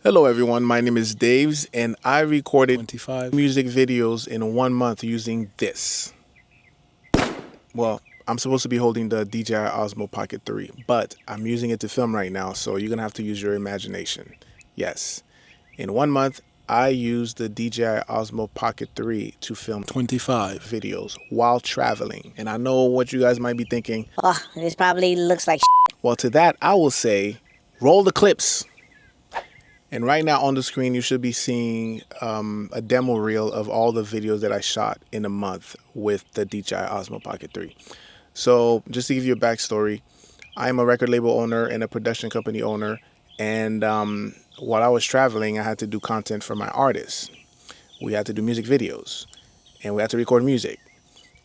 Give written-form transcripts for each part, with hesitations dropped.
Hello everyone, my name is Daves and I recorded 25 music videos in 1 month using this. Well, I'm supposed to be holding the DJI Osmo Pocket 3, but I'm using it to film right now, so you're gonna have to use your imagination. Yes, in 1 month, I used the DJI Osmo Pocket 3 to film 25 videos while traveling. And I know what you guys might be thinking. Oh, this probably looks like Well, to that, I will say, roll the clips. And right now on the screen, you should be seeing a demo reel of all the videos that I shot in a month with the DJI Osmo Pocket 3. So just to give you a backstory, I'm a record label owner and a production company owner. And while I was traveling, I had to do content for my artists. We had to do music videos and we had to record music.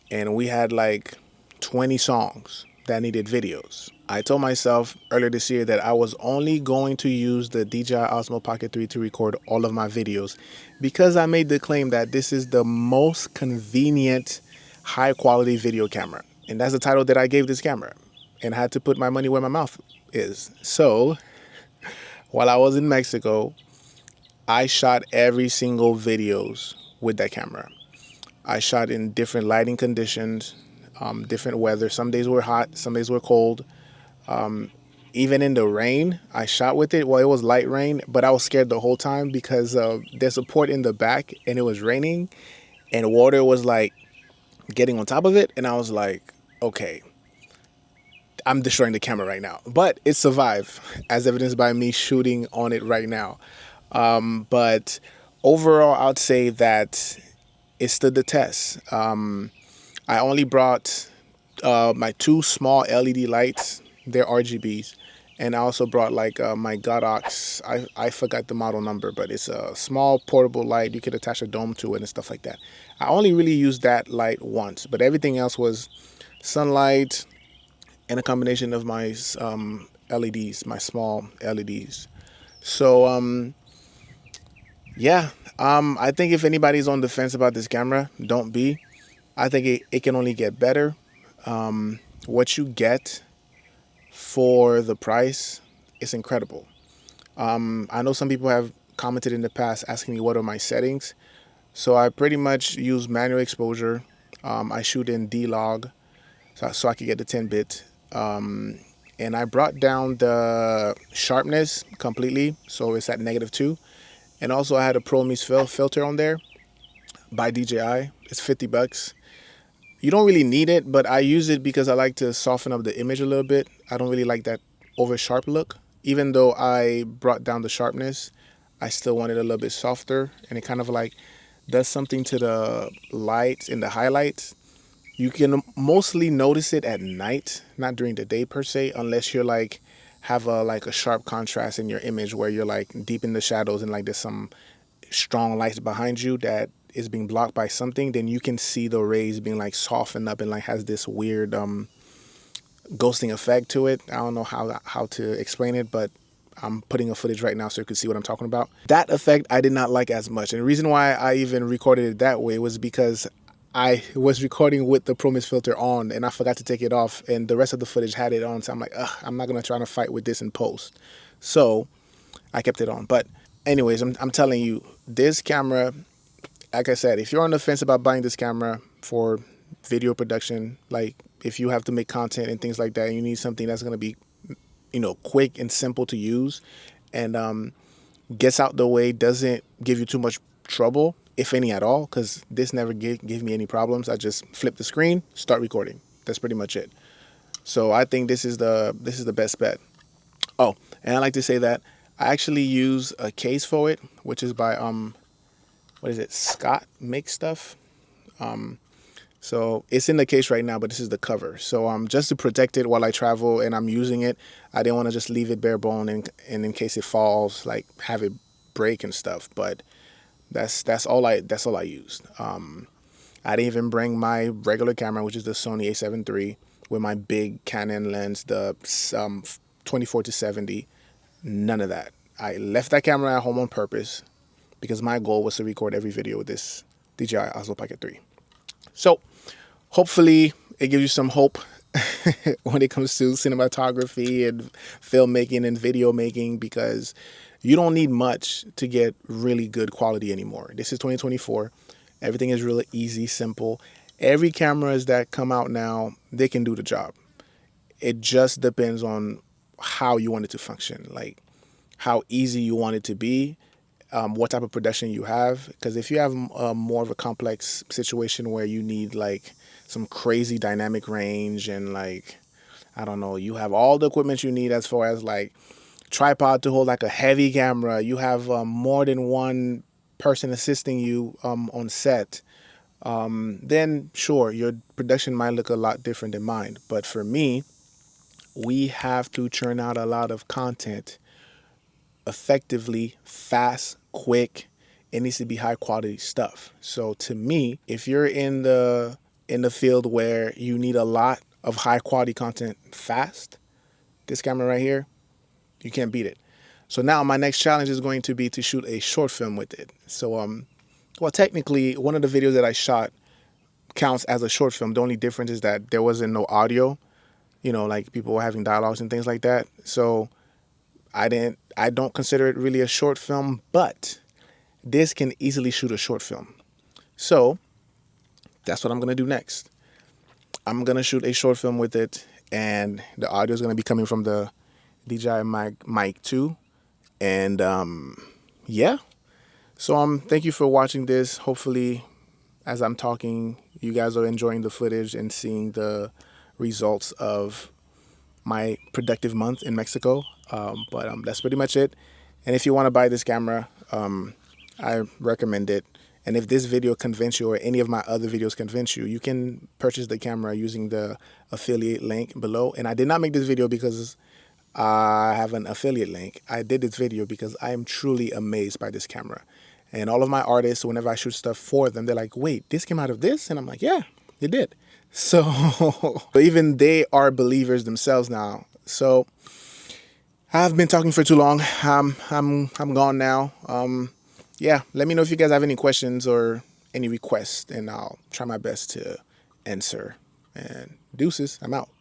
And we had like 20 songs that needed videos. I told myself earlier this year that I was only going to use the DJI Osmo Pocket 3 to record all of my videos because I made the claim that this is the most convenient, high quality video camera. And that's the title that I gave this camera. And I had to put my money where my mouth is. So while I was in Mexico, I shot every single videos with that camera. I shot in different lighting conditions, different weather. Some days were hot, some days were cold. Even in the rain, I shot with it. Well, it was light rain, but I was scared the whole time because there's a port in the back and it was raining and water was like getting on top of it. And I was like, okay, I'm destroying the camera right now. But it survived, as evidenced by me shooting on it right now. But overall, I'd say that it stood the test. I only brought my two small LED lights. They're RGBs. And I also brought like my Godox. I forgot the model number, but it's a small portable light. You could attach a dome to it and stuff like that. I only really used that light once, but everything else was sunlight and a combination of my LEDs, my small LEDs. So yeah, I think if anybody's on the fence about this camera, don't be. I think it can only get better. What you get for the price is incredible. I know some people have commented in the past asking me what are my settings. So I pretty much use manual exposure. I shoot in D-Log so I could get the 10-bit. And I brought down the sharpness completely, so it's at -2. And also I had a Pro Muse filter on there by DJI. It's $50. You don't really need it, but I use it because I like to soften up the image a little bit. I don't really like that over sharp look. Even though I brought down the sharpness, I still want it a little bit softer, and it kind of like does something to the lights and the highlights. You can mostly notice it at night, not during the day per se, unless you're like have a sharp contrast in your image where you're like deep in the shadows and like there's some strong lights behind you that is being blocked by something. Then you can see the rays being like softened up and like has this weird ghosting effect to it. I don't know how to explain it, but I'm putting a footage right now so you can see what I'm talking about. That effect I did not like as much, and the reason why I even recorded it that way was because I was recording with the Pro Muse filter on and I forgot to take it off, and the rest of the footage had it on, so I'm like, ugh, I'm not gonna try to fight with this in post. So I kept it on. But anyways, I'm telling you, this camera, like I said, if you're on the fence about buying this camera for video production, like if you have to make content and things like that, and you need something that's going to be, quick and simple to use and gets out the way, doesn't give you too much trouble, if any at all, because this never gave me any problems. I just flip the screen, start recording. That's pretty much it. So I think this is the best bet. Oh, and I like to say that I actually use a case for it, which is by what is it? Scott Make Stuff. So it's in the case right now, but this is the cover. So just to protect it while I travel and I'm using it, I didn't want to just leave it bare bone and in case it falls, like have it break and stuff. But that's all I used. I didn't even bring my regular camera, which is the Sony A7 III with my big Canon lens, the 24-70. None of that. I left that camera at home on purpose because my goal was to record every video with this DJI Osmo Pocket 3. So hopefully it gives you some hope when it comes to cinematography and filmmaking and video making, because You don't need much to get really good quality anymore. This is 2024. Everything is really easy, simple. Every cameras that come out now, they can do the job. It just depends on how you want it to function, like how easy you want it to be, what type of production you have. Because if you have more of a complex situation where you need like some crazy dynamic range and like, I don't know, you have all the equipment you need as far as like tripod to hold like a heavy camera, you have more than one person assisting you on set, then sure, your production might look a lot different than mine. But for me, we have to churn out a lot of content effectively, fast, quick. It needs to be high quality stuff. So to me, if you're in the field where you need a lot of high quality content fast, this camera right here, you can't beat it. So now my next challenge is going to be to shoot a short film with it. So well, technically one of the videos that I shot counts as a short film. The only difference is that there wasn't no audio, like people were having dialogues and things like that. So I don't consider it really a short film, but this can easily shoot a short film. So that's what I'm gonna do next. I'm gonna shoot a short film with it, and the audio is gonna be coming from the DJI mic 2. And yeah. So thank you for watching this. Hopefully, as I'm talking, you guys are enjoying the footage and seeing the results of my productive month in Mexico. But that's pretty much it. And if you want to buy this camera, I recommend it. And if this video convinced you or any of my other videos convince you, you can purchase the camera using the affiliate link below. And I did not make this video because I have an affiliate link. I did this video because I am truly amazed by this camera. And all of my artists, whenever I shoot stuff for them, they're like, wait, this came out of this? And I'm like, yeah, it did. So even they are believers themselves now. So I've been talking for too long. I'm gone now. Yeah, let me know if you guys have any questions or any requests, and I'll try my best to answer. And deuces, I'm out.